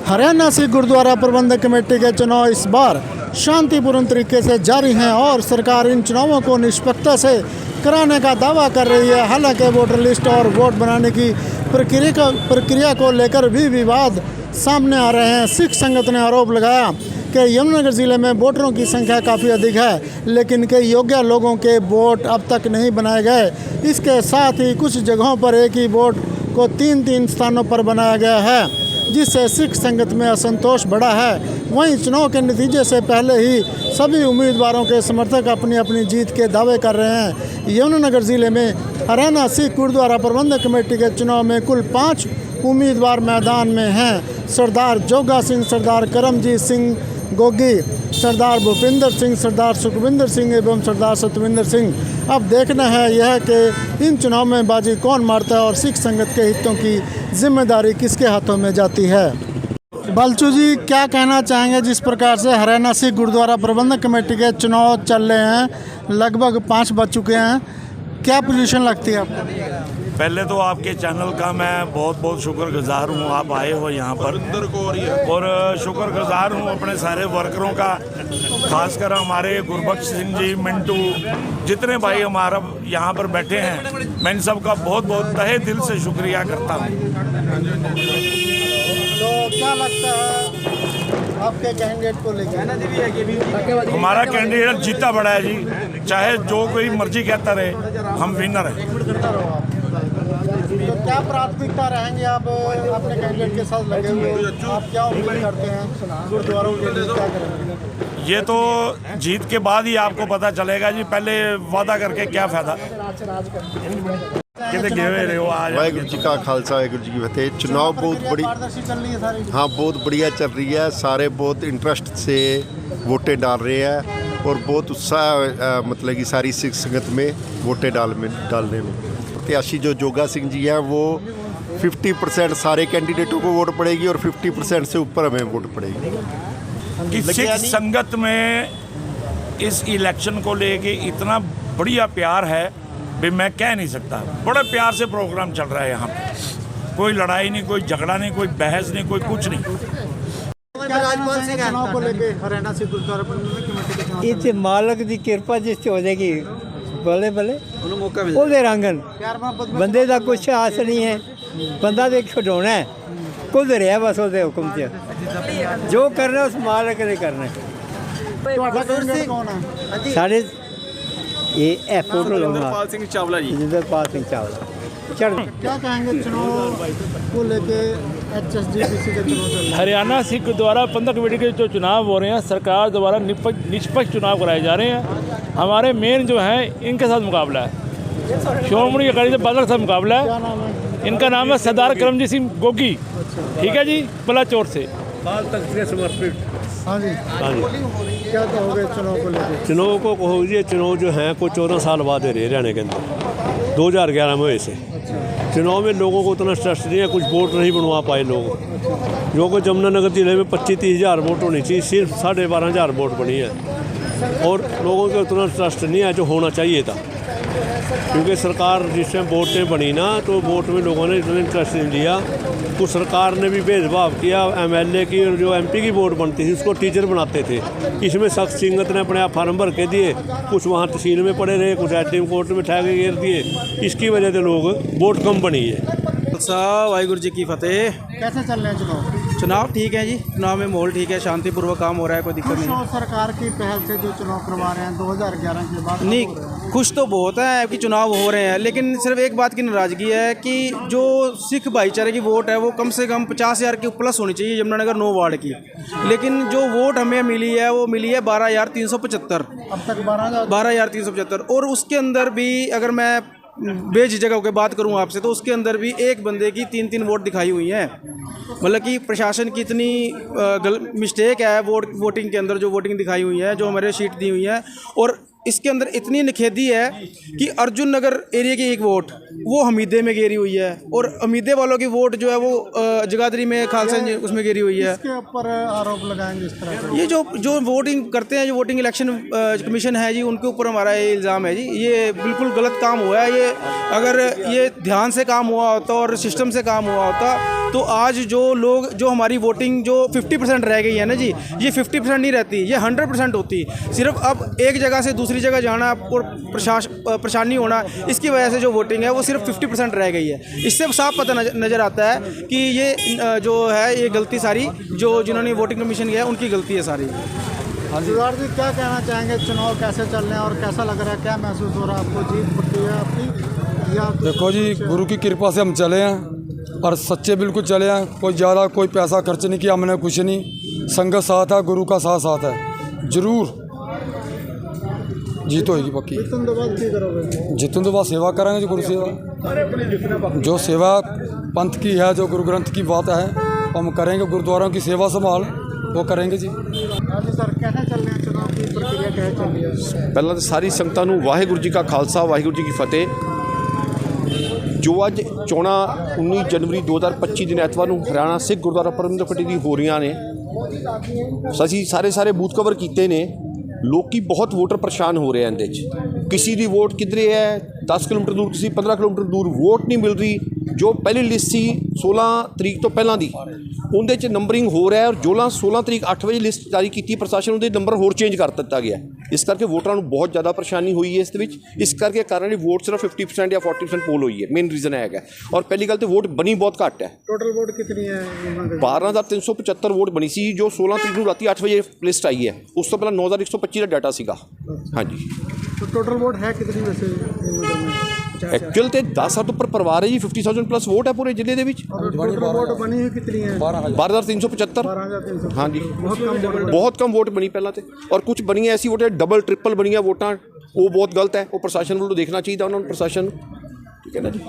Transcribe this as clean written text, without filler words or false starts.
हरियाणा सिख गुरुद्वारा प्रबंधक कमेटी के चुनाव इस बार शांतिपूर्ण तरीके से जारी हैं और सरकार इन चुनावों को निष्पक्षता से कराने का दावा कर रही है। हालांकि वोटर लिस्ट और वोट बनाने की प्रक्रिया को लेकर भी विवाद सामने आ रहे हैं। सिख संगत ने आरोप लगाया कि यमुनानगर ज़िले में वोटरों की संख्या काफ़ी अधिक है, लेकिन कई योग्य लोगों के वोट अब तक नहीं बनाए गए। इसके साथ ही कुछ जगहों पर एक ही वोट को तीन स्थानों पर बनाया गया है, जिससे सिख संगत में असंतोष बढ़ा है। वहीं चुनाव के नतीजे से पहले ही सभी उम्मीदवारों के समर्थक अपनी अपनी जीत के दावे कर रहे हैं। यमुनानगर ज़िले में हरियाणा सिख गुरुद्वारा प्रबंधक कमेटी के चुनाव में कुल 5 उम्मीदवार मैदान में हैं। सरदार जोगा सिंह, सरदार करमजीत सिंह गोगी, सरदार भूपिंदर सिंह, सरदार सुखविंदर सिंह एवं सरदार सतविंदर सिंह। अब देखना है यह कि इन चुनाव में बाजी कौन मारता है और सिख संगत के हितों की जिम्मेदारी किसके हाथों में जाती है। बालचू जी, क्या कहना चाहेंगे जिस प्रकार से हरियाणा सिख गुरुद्वारा प्रबंधक कमेटी के चुनाव चल रहे हैं, लगभग 5 बज चुके हैं, क्या पोजीशन लगती है आपको? पहले तो आपके चैनल का मैं बहुत बहुत शुक्रगुजार हूँ, आप आए हो यहाँ पर, और शुक्रगुजार हूँ अपने सारे वर्करों का, खासकर हमारे गुरबख्श सिंह जी, मिंटू, जितने भाई हमारा यहाँ पर बैठे हैं, मैं इन सब का बहुत बहुत तहे दिल से शुक्रिया करता हूँ। तो क्या लगता है आपके कैंडिडेट को लेकर? हमारा कैंडिडेट जीता बड़ा है जी, चाहे जो कोई मर्जी कहता रहे, हम विनर हैं। तो क्या प्राथमिकता रहेंगे आप अपने कैंडिडेट के साथ लगे हुए, आप क्या उम्मीद करते हैं गुरुद्वारों के लिए, क्या करेंगे? ये तो जीत के बाद ही आपको पता चलेगा जी, पहले वादा करके क्या फायदा। वाहिगुरू जी का खालसा, वाहिगुरू जी की फतेह। चुनाव बहुत बड़ी हाँ बहुत बढ़िया चल रही है, सारे बहुत इंटरेस्ट से वोटें डाल रहे हैं और बहुत उत्साह मतलब कि सारी सिख संगत में वोटें डालने में। प्रत्याशी जो जोगा सिंह जी हैं वो 50% सारे कैंडिडेटों को वोट पड़ेगी और 50% से ऊपर हमें वोट पड़ेगी। सिख संगत में इस इलेक्शन को लेके इतना बढ़िया प्यार है भी मैं कह नहीं सकता। बड़े प्यार से प्रोग्राम चल रहा है यहाँ पे, कोई लड़ाई नहीं, कोई झगड़ा नहीं, कोई बहस नहीं, कोई कुछ नहीं। इतने मालक की कृपा जिस हो जाएगी, भले भले ਉਹਦੇ ਰੰਗਨ ਬੰਦੇ ਦਾ ਕੁਛ ਆਸ ਨਹੀਂ ਹੈ, ਬੰਦਾ ਦੇ ਖਡਾਉਣਾ ਹੈ, ਖੁਦ ਰਿਹਾ ਬਸ ਉਹਦੇ ਹੁਕਮ 'ਚ, ਜੋ ਕਰਨਾ ਉਸ ਮਾਲਕ ਨੇ ਕਰਨਾ। ਸਾਡੇ ਇਹ ਫੋਟੋ जिंदरपाल सिंह चावला जी। जिंदरपाल सिंह चावला। क्या कहेंगे चुनाव को लेके? HSGPC के चुनाव चल रहे हैं। हरियाणा सिख गुरुद्वारा प्रबंधक कमेटी के जो चुनाव हो रहे हैं, सरकार द्वारा निष्पक्ष चुनाव कराए जा रहे हैं। हमारे मेन जो हैं इनके साथ मुकाबला है, श्रोमणी अकाली दल बादल के साथ मुकाबला है। इनका नाम है सरदार करमजीत सिंह गोगी, ठीक है जी, बलाचौर से। काल तख्त से समर्पित। हाँ जी, क्या कहोगे चुनाव को लेकर? चुनाव को कहोगे, चुनाव जो हैं कोई 14 साल बाद हो रहे हरियाणा के अंदर, 2011 में हुए से। चुनाव में लोगों को उतना ट्रस्ट नहीं है, कुछ वोट नहीं बनवा पाए लोग। जो को यमुनानगर जिले में 25-30 हज़ार वोट होनी चाहिए, सिर्फ 12,500 वोट बनी है और लोगों को उतना ट्रस्ट नहीं है जो होना चाहिए था। क्योंकि सरकार जिस टाइम वोटें बनी ना, तो वोट में लोगों ने इतना इंटरेस्ट नहीं लिया। कुछ सरकार ने भी भेदभाव किया, MLA की और जो MP की वोट बनती थी उसको टीचर बनाते थे। इसमें सख्त संगत ने अपने आप फार्म भर के दिए, कुछ वहाँ तहसील में पड़े रहे, कुछ HDM कोर्ट में ठा के घेर दिए। इसकी वजह से लोग वोट कम बनी है। वाहिगुरू जी की फतेह। कैसे चल रहे हैं चुनाव? चुनाव ठीक है जी, चुनाव में माहौल ठीक है, शांतिपूर्वक काम हो रहा है, कोई दिक्कत नहीं। सरकार की पहल से जो चुनाव करवा रहे हैं 2011 के बाद, नहीं खुश तो बहुत है कि चुनाव हो रहे हैं, लेकिन सिर्फ एक बात की नाराज़गी है कि जो सिख भाईचारे की वोट है वो कम से कम 50,000 के प्लस होनी चाहिए यमुनानगर 9 वार्ड की। लेकिन जो वोट हमें मिली है वो मिली है 12,375। अब तक 12,375। और उसके अंदर भी अगर मैं बेझिझक होकर बात करूं आपसे, तो उसके अंदर भी एक बंदे की 3 वोट दिखाई हुई हैं। मतलब कि प्रशासन की इतनी मिस्टेक है वोटिंग के अंदर, जो वोटिंग दिखाई हुई है, जो हमारे शीट दी हुई है। और इसके अंदर इतनी निखेधी है कि अर्जुन नगर एरिया की एक वोट वो हमीदे में गिरी हुई है, और हमीदे वालों की वोट जो है वो जगाधरी में खालसा उसमें गिरी हुई है। इसके ऊपर आरोप लगाएंगे इस तरह? ये जो वोटिंग करते हैं, जो वोटिंग इलेक्शन कमीशन है जी, उनके ऊपर हमारा ये इल्ज़ाम है जी, ये बिल्कुल गलत काम हुआ है। ये अगर ये ध्यान से काम हुआ होता और सिस्टम से काम हुआ होता तो आज जो लोग जो हमारी वोटिंग जो 50% रह गई है ना जी, ये 50% नहीं रहती, ये 100% होती। सिर्फ अब एक जगह से दूसरी जगह जाना और परेशानी होना, इसकी वजह से जो वोटिंग है वो सिर्फ 50% रह गई है। इससे साफ पता नज़र आता है कि ये जो है ये गलती सारी जो जिन्होंने वोटिंग कमीशन किया है उनकी गलती है सारी। जुगाड़ जी क्या कहना चाहेंगे, चुनाव कैसे चल रहे हैं और कैसा लग रहा है, क्या महसूस हो रहा है आपको, जीत पक्की है आपकी या देखो जी, गुरु की कृपा से हम चले हैं और सच्चे बिल्कुल चले हैं। कोई ज़्यादा कोई पैसा खर्च नहीं किया हमने, कुछ नहीं। संगत साथ है, गुरु का साथ साथ है, जरूर जीत होगी पक्की। जितन तो बात की करोगे, जितने तो बाद सेवा करेंगे जो गुरु सेवा, जो सेवा पंथ की है, जो गुरु ग्रंथ की बात है, हम करेंगे। गुरुद्वारों की सेवा संभाल वो करेंगे जी। हाँ जी सर, कैसे चल रहे हैं चुनाव की प्रक्रिया, कैसे चल रही है? ਪਹਿਲਾਂ ਤਾਂ ਸਾਰੀ ਸੰਗਤਾਂ ਨੂੰ ਵਾਹਿਗੁਰੂ ਜੀ ਕਾ ਖਾਲਸਾ ਵਾਹਿਗੁਰੂ ਜੀ ਕੀ ਫਤਿਹ। ਜੋ ਅੱਜ ਚੋਣਾਂ 19 ਜਨਵਰੀ 2025 ਦਿਨ ਐਤਵਾਰ ਨੂੰ ਹਰਿਆਣਾ ਸਿੱਖ ਗੁਰਦੁਆਰਾ ਪ੍ਰਬੰਧਕ ਕਮੇਟੀ ਦੀ ਹੋ ਰਹੀਆਂ ਨੇ, ਅਸੀਂ ਸਾਰੇ ਬੂਥ ਕਵਰ ਕੀਤੇ ਨੇ। ਲੋਕੀ ਬਹੁਤ ਵੋਟਰ ਪਰੇਸ਼ਾਨ ਹੋ ਰਹੇ ਆ ਇਹਦੇ 'ਚ। ਕਿਸੇ ਦੀ ਵੋਟ ਕਿਧਰੇ ਹੈ 10 ਕਿਲੋਮੀਟਰ ਦੂਰ, ਕਿਸੇ 15 ਕਿਲੋਮੀਟਰ ਦੂਰ ਵੋਟ ਨਹੀਂ ਮਿਲ ਰਹੀ। ਜੋ ਪਹਿਲੀ ਲਿਸਟ ਸੀ 16 ਤਰੀਕ ਤੋਂ ਪਹਿਲਾਂ ਦੀ, ਉਹਦੇ 'ਚ ਨੰਬਰਿੰਗ ਹੋ ਰਿਹਾ ਔਰ 16 ਤਰੀਕ 8 ਵਜੇ ਲਿਸਟ ਜਾਰੀ ਕੀਤੀ ਪ੍ਰਸ਼ਾਸਨ, ਉਹਦੇ ਨੰਬਰ ਹੋਰ ਚੇਂਜ ਕਰ ਦਿੱਤਾ ਗਿਆ। ਇਸ ਕਰਕੇ ਵੋਟਰਾਂ ਨੂੰ ਬਹੁਤ ਜ਼ਿਆਦਾ ਪਰੇਸ਼ਾਨੀ ਹੋਈ ਹੈ ਇਸ ਦੇ ਵਿੱਚ। ਇਸ ਕਰਕੇ ਕਾਰਨ ਇਹ ਵੋਟ ਸਿਰਫ 50% ਜਾਂ 40% ਪੋਲ ਹੋਈ ਹੈ, ਮੇਨ ਰੀਜ਼ਨ ਹੈਗਾ। ਔਰ ਪਹਿਲੀ ਗੱਲ ਤਾਂ ਵੋਟ ਬਣੀ ਬਹੁਤ ਘੱਟ ਹੈ। टोटल वोट कितनी है? 12,375 ਵੋਟ ਬਣੀ ਸੀ, ਜੋ 16 ਤਰੀਕ ਨੂੰ ਰਾਤੀ 8 ਵਜੇ ਲਿਸਟ ਆਈ ਹੈ। ਉਸ ਤੋਂ ਪਹਿਲਾਂ 9,125 ਦਾ ਡਾਟਾ ਸੀਗਾ। ਹਾਂਜੀ, तो टोटल वोट है कितनी वैसे ਐਕਚੁਅਲ ਤੇ 10,000 ਤੋਂ ਉੱਪਰ ਪਰਿਵਾਰ ਹੈ ਜੀ। 50,000 ਪਲੱਸ ਵੋਟ ਹੈ ਪੂਰੇ ਜ਼ਿਲ੍ਹੇ ਦੇ ਵਿੱਚ। टोटल वोट बनी हुई कितनी है? 12,375। 12,300। ਹਾਂਜੀ, बहुत कम वोट। ਬਹੁਤ ਕਮ ਵੋਟ ਬਣੀ ਪਹਿਲਾਂ ਤੇ। ਔਰ ਕੁਝ ਬਣੀਆਂ ਐਸੀ ਵੋਟ ਡਬਲ ਟ੍ਰਿਪਲ ਬਣੀਆਂ ਵੋਟਾਂ, ਉਹ ਬਹੁਤ ਗਲਤ ਹੈ। ਉਹ ਪ੍ਰਸ਼ਾਸਨ ਵੱਲੋਂ ਦੇਖਣਾ ਚਾਹੀਦਾ ਉਹਨਾਂ ਨੂੰ, ਪ੍ਰਸ਼ਾਸਨ ਨੂੰ। ਠੀਕ ਹੈ ਨਾ ਜੀ।